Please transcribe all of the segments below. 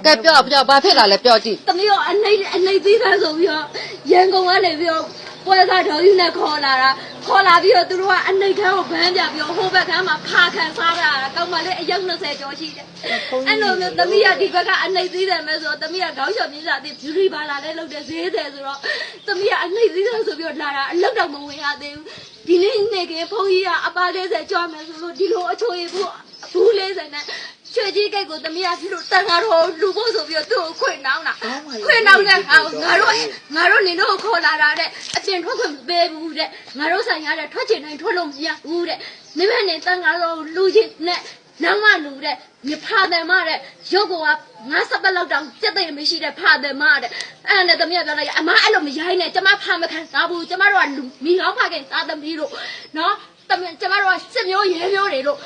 ကဲပြောဘာဖြစ်လာလဲပြောကြည့် သမီးကအနှိမ့်သီးသားဆိုပြီးတော့ရန်ကုန်ကနေပြီးတော့ပွဲစားတော်ယူနဲ့ခေါ်လာပြီးတော့သူတို့ကအနှိမ့်ခန်းကိုဗန်းပြပြီးတော့ဟိုဘက်ခန်းမှာဖာခံစားရတာကောင်းပါလေအယောက်20ကျော်ရှိတယ်အဲ့လိုမျိုးသမီးကဒီဘက်ကအနှိမ့်သီးတယ်မဲ့ဆိုတော့သမီးကခေါင်းလျှော်မြင်းစားတဲ့ beauty parlor လေးလုပ်တဲ့ဈေးတယ်ဆိုတော့သမီးကအနှိမ့်သီးတယ်ဆိုပြီးတော့လာတာအလောက်တော့မဝင်ရသေးဘူးဒီနေ့နေကဘုန်းကြီးကအပါ40ကျော်မယ်ဆိုလို့ဒီလိုအချိုရဘူး40နဲ့ချွေကြီးကိတ်ကိုသမီးကဒီလိုတန်ခါတော့လူဖို့ဆိုပြီးတော့သူ့ကိုခွေနှောင်းတာခွေနှောင်းတဲ့ဟာကိုငါတို့နေတော့ခေါ်လာတာတဲ့အပြင်ထွက်ခွင့်မပေးဘူးတဲ့ငါတို့ဆိုင်ရတဲ့ထွက်ချင်တိုင်းထွက်လို့မရဘူးတဲ့မိမနဲ့တန်ခါတော့လူချင်းနဲ့နောက်မှလူတဲ့မြဖာတယ်မတဲ့ရုပ်က50ပတ်လောက်တောင်စက်သိမ်းမရှိတဲ့ဖာတယ်မတဲ့အဲ့နဲ့သမီးကပြောလိုက်အမအဲ့လိုမရိုင်းနဲ့ကျမဖာမခံစားဘူးကျမတို့ကမိကောင်းဖခင်စားသမီးတို့နော်ကျမတို့ကစစ်မျိုးရဲမျိုးတွေတို့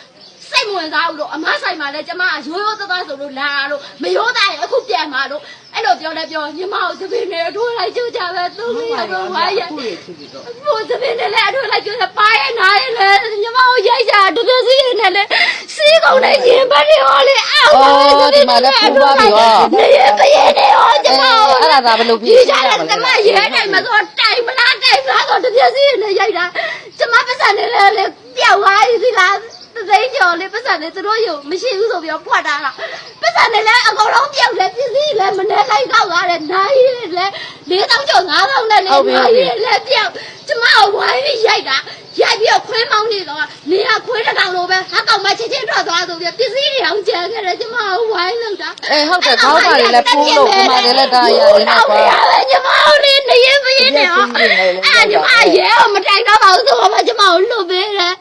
စိတ်ဝင်စားဘူးလို့အမဆိုင်မှာလဲကျမကရိုးရိုးသားသားဆိုလို့လာလို့မရိုးသားရင်အခုပြန်มาလို့အဲ့လိုပြောလဲပြောညီမကိုသပင်းနဲ့အထိုးလိုက်ကြကြပဲသူမရတော့ဝါရဟိုသပင်းနဲ့လည်းအထိုးလိုက်ကြကြပါရဲ့နားရဲ့လဲညီမကိုရိုက်ကြတကယ်စီးနေလဲစီးကုန်နေရင်ဘာတွေဟောလဲအော်ဒီမှာလည်းဖူးသွားပြီဟောနေရပရဲ့နေဟောကျမအဲ့ဒါသာဘယ်လိုပြေးကြလဲကျမရဲတိုင်းမှာဆိုတိုင်မလားတိုင်မလားဆိုတကယ်စီးနေရိုက်တာကျမပတ်စံနေလဲပျောက်သွားပြီဒီလားသိကြော်လေးပတ်စံလေးသူတို့ရုံမရှိဘူးဆိုပြီးတော့ဖွက်တာလားပတ်စံလေးလည်းအကုန်လုံးပြောက်တယ်ပစ္စည်းလည်းမနှဲလိုက်တော့ရတယ်နိုင်လည်း4000ကျော်5000နဲ့လည်းနိုင်လည်းပြောက်ကျမကဝိုင်းပြီးရိုက်တာရိုက်ပြီးတော့ခွဲမောင်းနေတော့နေရခွဲတစ်ကောင်လိုပဲဟာကောင်မချင်းချင်းထွက်သွားဆိုပြီးပစ္စည်းတွေအောင်ကျန်ခဲ့တယ်ကျမကဝိုင်းလောက်တာဟုတ်တယ်ခေါင်းပါလေလည်းပိုးလို့ဒီမှာလည်းဒါရရနေပါကျမကလည်းနေရင်မရင်နဲ့ဟောအဲ့ကျမရဲမတိုင်တော့ပါဘူးဆိုတော့ကျမကိုလွတ်ပေးတယ်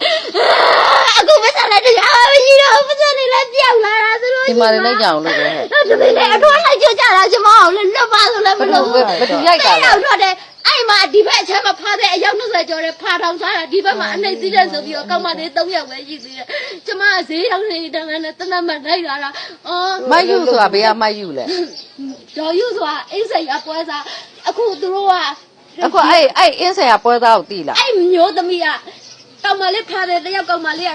အခုပတ်စံလည်းတရားမရှိတော့ပတ်စံလည်းပြောက်လာတာသူတို့ဒီမှာလည်းကြောင်လို့ပဲဒါပေမဲ့အထွားလိုက်ကြကြတာကျမကိုလည်းလွတ်ပါဆိုလည်းမလို့ဘယ်သူရိုက်တာလဲထွက်တယ်အဲ့မှာဒီဘက်အချမ်းမှာဖားတဲ့အယောက်20ကျော်တဲ့ဖားထောင်စားတာဒီဘက်မှာအနှိမ့်သီးတဲ့ဆိုပြီးတော့ကောင်းမလေး3ယောက်ပဲရှိသေးတယ်ကျမကဈေးရောက်နေတန်းနဲ့တနတ်မှလိုက်လာတာမယူဆိုတာဘေးကမယူလဲဒေါ်ယူဆိုတာအိမ်ဆိုင်အပွဲစားအခုသူတို့ကအခုအဲ့အင်းဆိုင်ကပွဲသားကိုတီးလားအဲ့မျိုးသမီးကကောင်းမလေးဖားတဲ့တယောက်ကောင်းမလေးက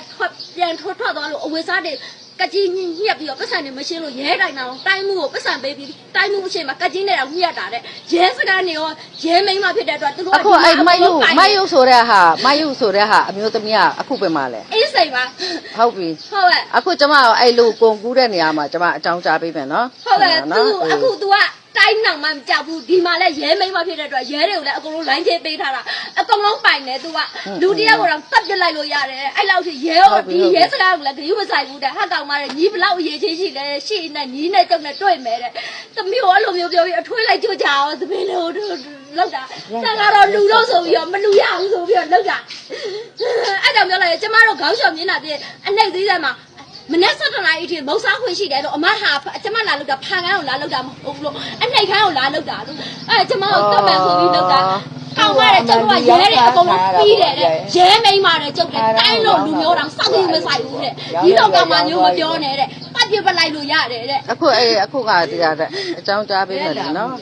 ပြန်ထွက်သွားလို့အဝေစားတွေကကြီးညှက်ပြီးတော့ပတ်စံနေမရှင်းလို့ရဲတိုင်အောင်တိုင်းမှုကိုပတ်စံပေးပြီးတိုင်းမှုအချိန်မှာကကြီးနဲ့တော့ညှက်တာတဲ့ရဲစကားနေရောရဲမိန်းမဖြစ်တဲ့အတွက်သူတို့ကအခုအဲ့မယူဆိုတဲ့ဟာအမျိုးသမီးကအခုပဲမလဲအေးစိတ်ပါဟုတ်ပြီဟုတ်ကဲ့အခုကျမအဲ့လိုကုန်ကူးတဲ့နေရာမှာကျမအကြောင်းကြားပေးမယ်နော်ဟုတ်ကဲ့အခု तू ကတိုင်းနောင်မှမကြောက်ဘူးဒီမှာလဲရဲမိန်းမဖြစ်တဲ့အတွက်ရဲတွေကိုလည်းအကုန်လုံးလိုင်းချေပေးထားတာအကုန်လုံးပိုင်တယ် तू ကလူတယောက်ကတော့တတ်ပြလိုက်လို့ရတယ်အဲ့လောက်ထိရဲရောဒီရဲစကားကလည်းဂရုမစိုက်ဘူးတဲ့ဟာကောင်မတဲ့ညီဘလောက်အရေးချင်းရှိလဲရှိနေညီနဲ့ကြောက်နဲ့တွေ့မယ်တဲ့သမီးကအဲ့လိုမျိုးပြောပြီးအထွေးလိုက်ကြွကြအောင်သမီးလေးတို့လောက်တာတန်ကတော့လူလို့ဆိုပြီးတော့မလူရဘူးဆိုပြီးတော့လောက်တာအဲ့ကြောင့်ပြောလိုက်ကျမတို့ခေါင်းလျှော်မြင်းတာပြည့်အနှိမ့်သေးတယ်မှာမနေ့7 နာရီအထိမုတ်စားခွင့်ရှိတယ်လို့အမဟာကျမလာလောက်တာဖာကန်းကိုလာလောက်တာမဟုတ်ဘူးလို့အနှိတ်ခန်းကိုလာလောက်တာလို့ကျမကိုတတ်မှန်ဆိုပြီးလောက်တာကောင်းပါတယ်ကျမကရဲတယ်အကုန်လုံးပြီးတယ်တဲ့ရဲမိန်းမတယ်ကျုပ်တယ်တိုင်းလို့လူမျိုးတောင်စောက်ပြီးမဆိုင်ဘူးတဲ့ဒီတော့ကောင်မမျိုးမပြောနဲ့တဲ့ပတ်ပြပလိုက်လို့ရတယ်တဲ့အခုကတရားတဲ့အကြောင်းကြားပေးမယ်နော်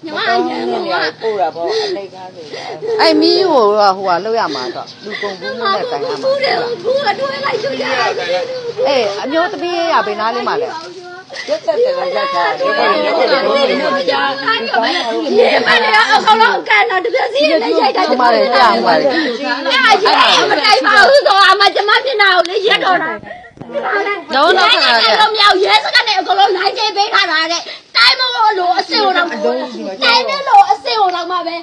ညီမရန်ကုန်ကပို့တာပေါ့အနှိတ်ကားဆိုအဲ့မီးဟိုလောက်ရမှာတော့လူကုန်ကူးနဲ့တိုင်ရမှာဘူးတယ်ဘူးကတွဲလိုက်ကြရတယ်အမျိုးသမီးရဘေးနားလေးမှာလဲရက်သက်တယ်ရက်ထားတယ်ကြားခိုင်းတော့ဒီမနေ့အကောင်လုံးကန်တော့တပြည့်စီးနဲ့ရိုက်တာကျမလည်းကြားအောင်ပါလေအဲ့မတိုင်ပါဘူးဆိုအမကျမမျက်နှာကိုလေရက်တော့တာတော့တော့မြောက်ရဲစကနေအကောင်လုံးလိုင်းကျပေးထားတာတဲ့တိုင်းမလို့အစစ်ဟိုတော့တိုင်းမလို့အစစ်ဟိုတော့မှပဲ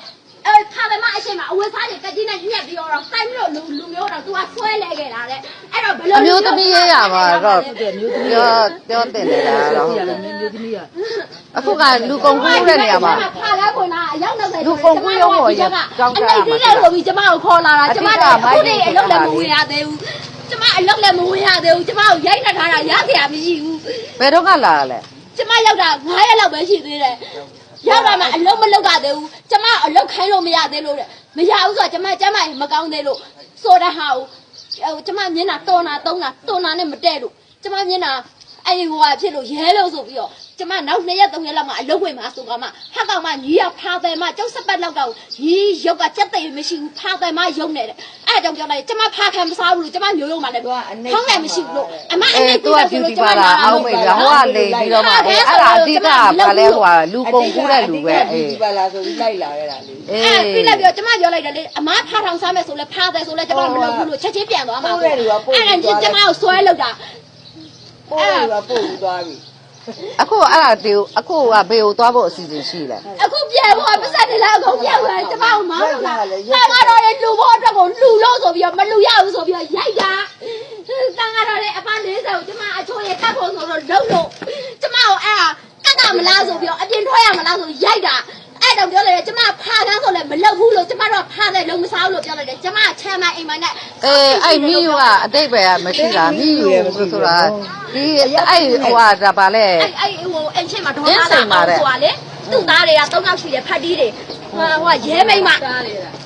ခါတယ်မအရှိမအဝတ်စားတွေကကြီးနဲ့ညက်ပြီးတော့တိုင်းမလို့လူမျိုးတော့ तू ကဆွဲလဲခဲ့တာတဲ့အဲ့တော့ဘယ်လိုမျိုးသမီးရေးရပါတော့ပြောတင်နေတာတော့မျိုးသမီးကအခုကလူကုန်ကူးတဲ့နေရာမှာခါလဲခွန်လားအရောက်20လူကုန်ကူးရုံးပေါ်ကြောင်းကြားမှာအဲ့ဒီလည်းဆိုပြီးကျမကိုခေါ်လာတာကျမကအခုတည်းအလုပ်လည်းမဝင်ရသေးဘူးကျမအလုပ်လည်းမဝင်ရသေးဘူးကျမကိုရိုက်နှက်ထားတာရစရာမရှိဘူးဘယ်တော့ကလာလဲကျမရောက်တာ9ရက်လောက်ပဲရှိသေးတယ်ရောက်လာမှအလုံးမလုပ်ရသေးဘူးကျမအလုပ်ခိုင်းလို့မရသေးလို့တဲ့မရဘူးဆိုတော့ကျမကျမမကောင်းသေးလို့ဆိုတဲ့ဟာကိုကျမမျက်နှာတော်နာနဲ့မတည့်လို့ကျမမျက်နှာ အဲ့ဒီဟိုကဖြစ်လို့ရဲလို့ဆိုပြီးတော့ကျမနောက်2ရက်3ရက်လောက်မှအလုပ်ဝင်မှာဆိုကမှဟာကောင်မညီရဖာတယ်မကျောက်စပတ်လောက်တော့ညီရုပ်ကစက်သိမရှိဘူးဖာတယ်မရုပ်နေတယ်အဲ့ဒါကြောင့်ပြောလိုက်ကျမဖာခံမစားဘူးလို့ကျမမျိုးရုံမှလည်းထောင်းတယ်မရှိဘူးလို့အမအနေတူတယ်ဆိုလို့ကျမလာအောင်မေးတယ် ဟိုကလေပြီးတော့မှအဲ့ဒါအဓိကဘာလဲဟိုကလူကုန်ကူးတဲ့လူပဲအေး ဒီပါလားဆိုပြီးလိုက်လာခဲ့တာလေ အဲ့ပြီးလိုက်ပြောကျမပြောလိုက်တယ်လေအမဖာထောင်စားမယ်ဆိုလဲဖာတယ်ဆိုလဲကျမမလုပ်ဘူးလို့ချက်ချင်းပြန်သွားမှာအဲ့ဒါကျမကိုဆွဲလောက်တာ ပို့ရပို့ပြီးသွားပြီ အခုအဲ့ဒါတေအခုကဘေကိုသွားဖို့အစီအစဉ်ရှိလဲ အခုပြန်ဖို့ပတ်စံနေလားအကုန်ပြန်သွားကျမကိုမောင်းလို့လားတန်ကတော့လေလူဖို့အတွက်ကိုလူလို့ဆိုပြီးတော့မလူရဘူးဆိုပြီးတော့ရိုက်တာတန်ကတော့လေအပ40ကိုကျမအချိုးရကတ်ဖို့ဆိုတော့လုံးလို့ကျမကိုအဲ့ဒါကတ်ကမလားဆိုပြီးတော့အပြင်ထွက်ရမလားဆိုရိုက်တာအဲ့တော့ပြောလိုက်တယ်ကျမဖာကန်းဆိုလည်းမလုပ်ဘူးလို့ကျမတို့ဖာတဲ့လုံးမစားဘူးလို့ပြောလိုက်တယ်ကျမချမ်းမအိမ်မနဲ့ အဲ့မိယူကအတိတ်ပဲမရှိတာမိယူဆိုတာဒီအဲ့ဟိုကဒါပါလဲ အဲ့ဟိုအင်ချင်းမှာဒေါ်လာဆိုတာလေသူ့သားတွေက3ယောက်ရှိတယ်ဖတ်တီးတွေဟိုကရဲမိမ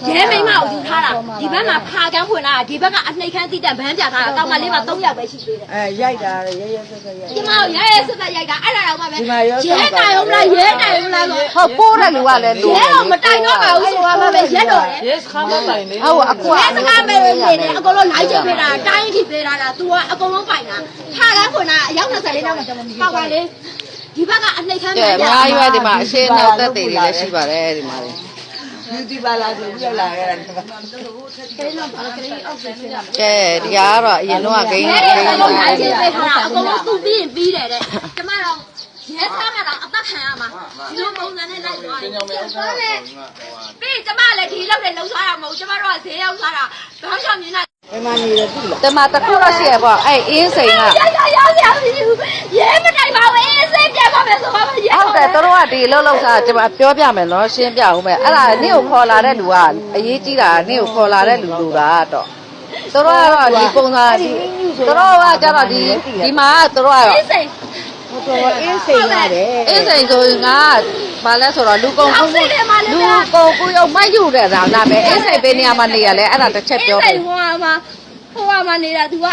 ရဲမိမကိုယူထားတာဒီဘက်မှာဖာကန်းဖွင့်လာဒီဘက်ကအနှိတ်ခမ်းတိတက်ဗန်းပြထားတာတောင်မလေးမှာ3ယောက်ပဲရှိသေးတယ် ရိုက်တာရဲရဲဆက်ဆက်ရိုက် ဒီမှာရဲဆက်ဆက်ရိုက်တာအဲ့ဒါတော့မှပဲရဲတိုင်အောင်လားရဲတိုင်အောင်လားဆို ဟုတ်ပိုးတဲ့လူကလည်းလူ ရဲတော့မတိုင်တော့ပါဘူးဆိုတာမှပဲရက်တော့တယ် yes ခါမတိုင်လေ ဟုတ်အခု ရဲစကားပဲနေတယ်အကုန်လုံးလိုက်ချိန်ပေးတာတိုင်းထိပေးတာလား तू ကအကုန်လုံးပိုင်တာဖာကန်းဖွင့်တာအယောက်24လောက်ပေါ့ပါလေဒီဘက်ကအနှိတ်ခမ်း ကဲအများကြီးပဲဒီမှာအရှင်းနောက်သက်တွေလည်းရှိပါတယ်ဒီမှာလေ ဒီပါလားဆိုပြီးလာခဲ့တာ ကဲဒီကတော့အရင်တော့ဂိမ်း ရဲ ဂိ တွေ မ်း အကုန်လိုက်ချင်းပေးထားတာအကုန်လုံးသူ့ပြီးရင်ပြီးတယ်တဲ့ကျမတော့ရဲသားမှာတော့အသက်ခံရမှာဒီလိုပုံစံနဲ့လိုက်သွားတယ်ဆိုလေပြီးကျမလည်းဒီလောက်နဲ့လှုပ်ရှားတာမဟုတ်ကျမတို့ကဈေးရောက်သွားတာဘာမှမမြင်နိုင် ဒီမှာနေရပြီလား ဒီမှာတစ်ခုတော့ရှိရပေါ့အဲ့အင်းစိန်က ရဲမတိုင်ပါဘူးအေးစိတ်ပြတ်ပါမယ်ဆိုတော့ရဲ ဟုတ်တယ်တို့ကဒီလှုပ်လှုပ်စားကျွန်မပြောပြမယ်နော်ရှင်းပြဦးမယ်အဲ့ဒါနေ့ကိုခေါ်လာတဲ့လူကအရေးကြီးတာနေ့ကိုခေါ်လာတဲ့လူလူတာတော့တို့ကတော့ဒီပုံစံဒီတို့ကကျတော့ဒီမှာတို့ကတော့ အေးစိတ် ဟိုတော့အင်းစိန်ရတယ် အင်းစိန်ဆိုရင်ကဘာလဲဆိုတော့လူကုန်ကူရုံမိုက်ယူတဲ့ဒါနာပဲအင်းစိန်ပေးနေရမှာနေရလဲအဲ့ဒါတစ်ချက်ပြော အေး ပြ စိတ်ဟိုမှာနေတာ तू က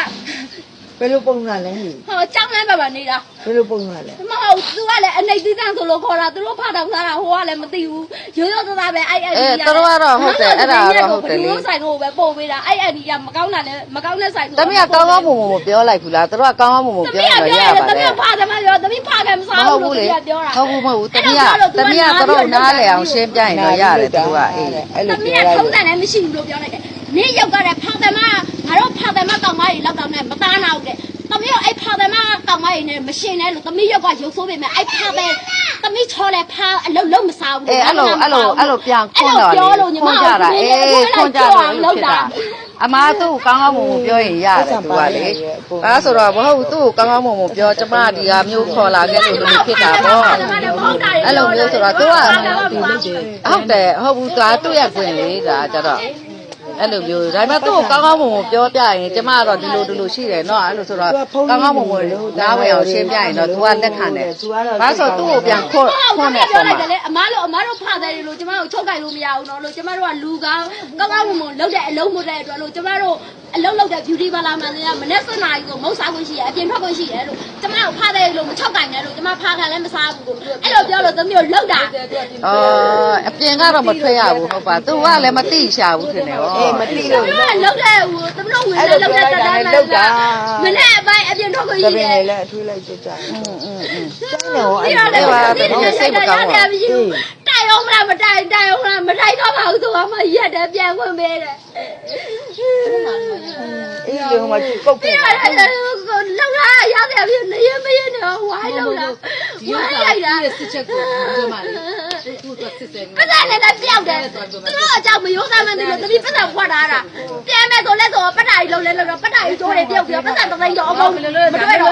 ဘယ်လိုပုံစံလဲ ဟိုကြောင်းလမ်းပါနေတာ ဘယ်လိုပုံစံလဲ မဟုတ် तू ကလည်းအနေသီးသန့်ဆိုလို့ခေါ်တာသူတို့ဖားတော့စားတာဟိုကလည်းမသိဘူးရိုးရိုးသားသားပဲအဲ့ဒီက တို့ကတော့ဟုတ်တယ်အဲ့ဒါတော့ဟုတ်တယ်လေ လူဆိုင်ကိုပဲပို့ပေးတာအဲ့ဒီကမကောင်းတာလည်းမကောင်းတဲ့ဆိုင် တမီးကကောင်းကောင်းမွန်မွန်မပြောလိုက်ဘူးလားတို့ကကောင်းကောင်းမွန်မွန်ပြောရရပါ တမီး လေ ဖားတယ်မပြောတမီးဖားတယ်မစားဘူးလို့ပြောတာ ဟုတ်ဘူးမဟုတ်ဘူးတမီးကတို့နားလေအောင်ရှင်းပြရင်တော့ရတယ်တို့ကအေး အဲ့ တ လို မီး ပြော က လိုက် ထုံးတယ်လည်းမရှိဘူးလို့ပြောလိုက်တယ်နင်းရောက်ကြတဲ့ဖားတယ်မငါတို့ဖားတယ်မကောင်းမကြီးလောက်တော့နဲ့မသားနာဘူးတဲ့တမီးကအဲ့ဖားတယ်မကောင်းမကြီးနဲ့မရှင်နဲ့လို့တမီးရောက်ကရုပ်ဆိုးပေမဲ့အဲ့ဖားတယ်တမီးချောလဲဖားအလုံးမစားဘူး အေးအဲ့လိုပြန်ခွန်းတော့လေခွန်းကြတာအေးခွန်းကြတော့ဖြစ်တာအမားသူ့ကောင်းကောင်းမွန်မွန်ပြောရင်ရတယ်သူကလေအဲဆိုတော့မဟုတ်သူ့ကိုကောင်းကောင်းမွန်မွန်ပြောကျမဒီဟာမျိုးခေါ်လာခဲ့လို့လည်းဖြစ်တာပေါ့အဲ့လိုမျိုးဆိုတော့သူကဟုတ်တယ်ဟုတ်ဘူးသူကသူ့ရဲ့ခွင့်လေဒါကြတော့အဲ့လိုမျိုးဒါပေမဲ့သူ့ကိုကောင်းကောင်းမွန်မွန်ပြောပြရင်ကျမကတော့ဒီလိုရှိတယ်เนาะအဲ့လိုဆိုတော့ကောင်းကောင်းမွန်မွန်နားဝင်အောင်ရှင်းပြရင်တော့သူကလက်ခံတယ်ဒါဆိုသူ့ကိုပြန်ခွန်းနဲ့ ပြော ပုံ လိုက် မှာ တယ်လေအမားတို့ဖားတယ်လို့ကျမတို့ချုပ်ကြိုက်လို့မရဘူးเนาะလို့ကျမတို့ကလူကောင်းကောင်းမွန်မွန်လုပ်တဲ့အလုံးမတဲ့အတွက်လို့ကျမတို့အလုံးလုပ်တဲ့ beauty parlor မှာလည်းမနေ့စနေကြီးကိုမုတ်စားခွင့်ရှိရအပြင်ထွက်ခွင့်ရှိတယ်လို့ကျမတို့ဖားတယ်လို့မချုပ်ကြိုက်နဲ့လို့ကျမဖားခံလည်းမစားဘူးလို့အဲ့လိုပြောလို့သမီးတို့လောက်တာ အပြင်ကတော့မထွက်ရဘူးဟုတ်ပါသူကလည်းမသိရှာဘူးထင်တယ်ဟော အေးမတိလို့ ကျမလောက်တဲ့ဟိုသမီးတို့ဝင်လောက်တဲ့တန်းမှမနေ့အပိုင်းအပြင်ထွက်ခွင့် တ ရှိ ပ တ င် ယ် လည်းအထွေးလိုက်ကြကြ อืม ကျောင်းတော့အဲ့ တိုင်အောင်မလားမတိုင်အောင်လားမတိုင်တော့ပါဘူးဆိုတော့မှရက်တယ်ပြန်ခွင့်ပေးတယ် အေးလေဟိုမှာကုတ် ပြရတယ်လောက်လာရတယ်ပြနေရမရနေဝိုင်းလောက်လာဝိုင်းလိုက်တာ စစ်ချက်ကိုဒီမှာလေသူ့တော့စစ်တယ် ပတ်စံနဲ့လည်းပြောက်တယ်သူတို့အကြောင်းမရိုးသားမှန်းတယ်လို့တတိပတ်စံဖွက်ထားတာပြန်မဲ့ဆိုလဲဆိုပတ်တာကြီးလုံးလဲလို့ပတ်တာကြီးကျိုးတွေပြုတ်ပြီးပတ်စံတသိန်းတော့အကုန်မတွေ့တော့